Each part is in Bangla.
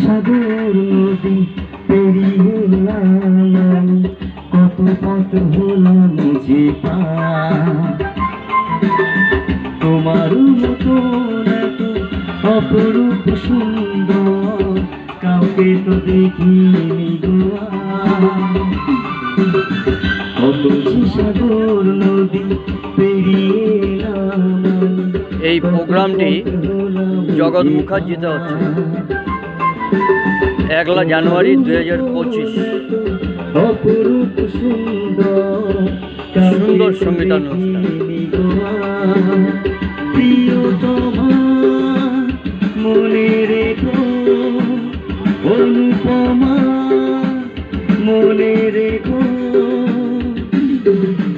সাগর নদী পেরিয়ে এলাম, কত পথ হলাম যে পার। তোমার মতন এত অপরূপ সুন্দর কাউকে তো দেখিনি গো আর। কত যে সাগর নদী পেরিয়ে এলাম। এই প্রোগ্রামটি জগৎ মুখার্জিতে হচ্ছে 1 জানুয়ারি 2025। অপরূপ সুন্দর সঙ্গীতানুষ্ঠান। প্রিয়তমা মনে রেখো, অনুপমা মনে রেখো।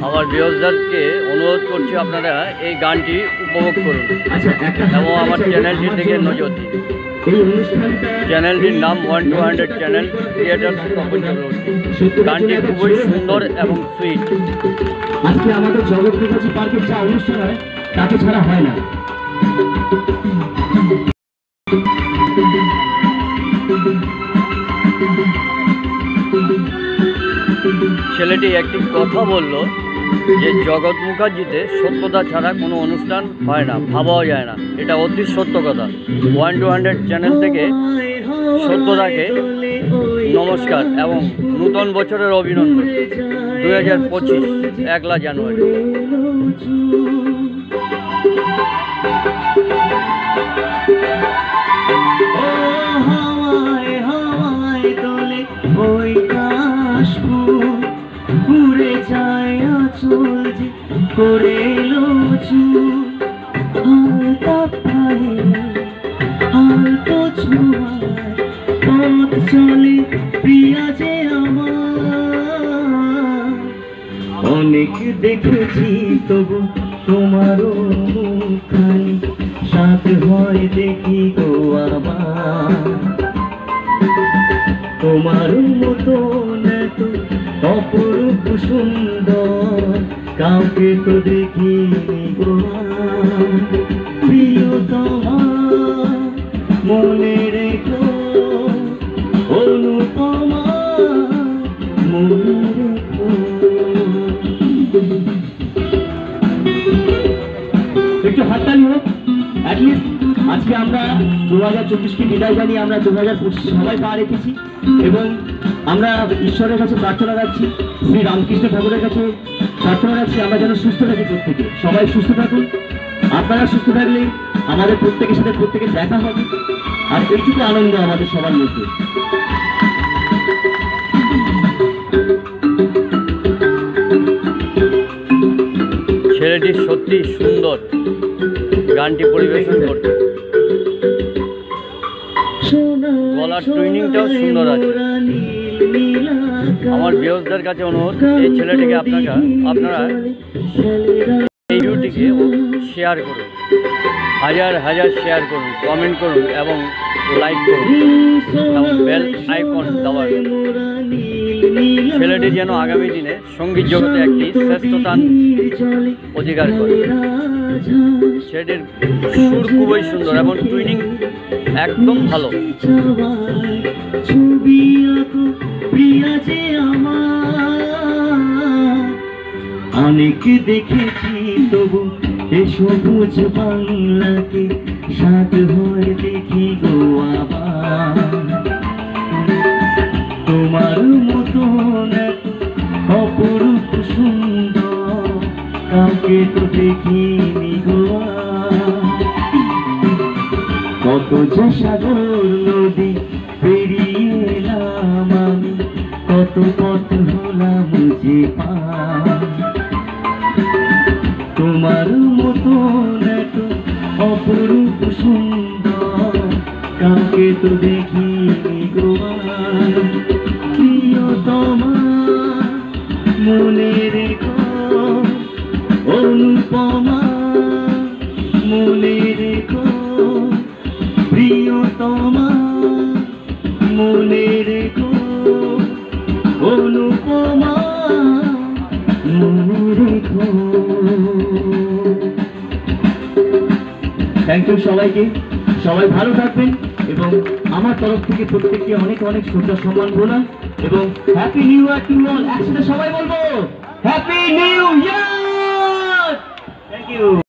আমার ভিউয়ার্সদেরকে অনুরোধ করছি আপনারা এই গানটি উপভোগ করুন এবং আমার চ্যানেলটির দিকে নজর দিন। চ্যানেলটির নাম 1-200 চ্যানেল ক্রিয়েটার্স তপন চক্রবর্তী। গানটি খুবই সুন্দর এবং সুইট। আজকে আমাদের জগৎ মুখার্জি পার্কের যা অনুষ্ঠান হয় তাকে ছাড়া হয় না। ছেলেটি একটি কথা বলল যে জগৎ মুখার্জিতে সত্যতা ছাড়া কোনো অনুষ্ঠান হয় না, ভাবাও যায় না। এটা অতি সত্য কথা। 1-200 চ্যানেল থেকে সত্যতাকে নমস্কার এবং নূতন বছরের অভিনন্দন। 2025 1 জানুয়ারি। ঘুরে যায় আচল যে করে এলো হয়তো ছোঁয়ায় পথ চলে প্রিয়া যে আমার। অনেক দেখেছি তবু তোমারও মুখখানি সাথ হয় দেখি গো আবার। তোমার মতন এত অপরূপ সুন্দর কাউকে তো দেখিনি গো আর। প্রিয়তমা মনে রেখো, অনুপমা মনে রেখো। একটু হাততালি হোক অ্যাটলিস্ট। আজকে আমরা 2024কে বিদায় জানিয়ে আমরা 2025 সবাই পা রেখেছি এবং আমরা ঈশ্বরের কাছে প্রার্থনা রাখছি, শ্রী রামকৃষ্ণ ঠাকুরের কাছে প্রার্থনা রাখছি আমরা যেন সুস্থ থাকি। প্রত্যেকে সবাই সুস্থ থাকুন। আপনারা সুস্থ থাকলে আমাদের প্রত্যেকের সাথে প্রত্যেকের দেখা হবে, আর এইটুকু আনন্দ আমাদের সবার মধ্যে। ছেলেটি সত্যি সুন্দর গানটি পরিবেশন করছে। গলার টুইনিংটাও সুন্দর আছে। আমার ভিউয়ার্সদের কাছে অনুরোধ, এই ছেলেটিকে আপনারা এই ভিডিওটিকে শেয়ার করুন, হাজার শেয়ার করুন, কমেন্ট করুন এবং লাইক করুন এবং বেল আইকন দাবাবেন। ছেলেটি যেন আগামী দিনে সঙ্গীত জগতে একটি শ্রেষ্ঠ স্থান অধিকার করে। ছেলেটির সুর খুবই সুন্দর এবং টুইনিং একদম ভালো। অনেক দেখেছি তবু এ সবুজ বাংলাকে সাথ হয়ে দেখি গো আবার। তোমার মতন অপরূপ সুন্দর কাউকে তো দেখিনি গো আর। কত যে সাগর নদী পেরিয়ে এলাম আমি, কত পথ হলাম যে পার। তোমার মতন এত অপরূপ সুন্দর কাউকে তো দেখিনি গো আর। প্রিয়তমা মনে রেখো, অনুপমা মনে রেখো। প্রিয়তমা মনে রেখো, অনুপমা মনে রেখো। থ্যাংক ইউ সবাইকে। সবাই ভালো থাকবেন এবং আমার তরফ থেকে প্রত্যেককে অনেক অনেক শ্রদ্ধা সম্মান বললাম এবং happy new year to all. একসাথে সবাই বলবো happy new year. Thank you.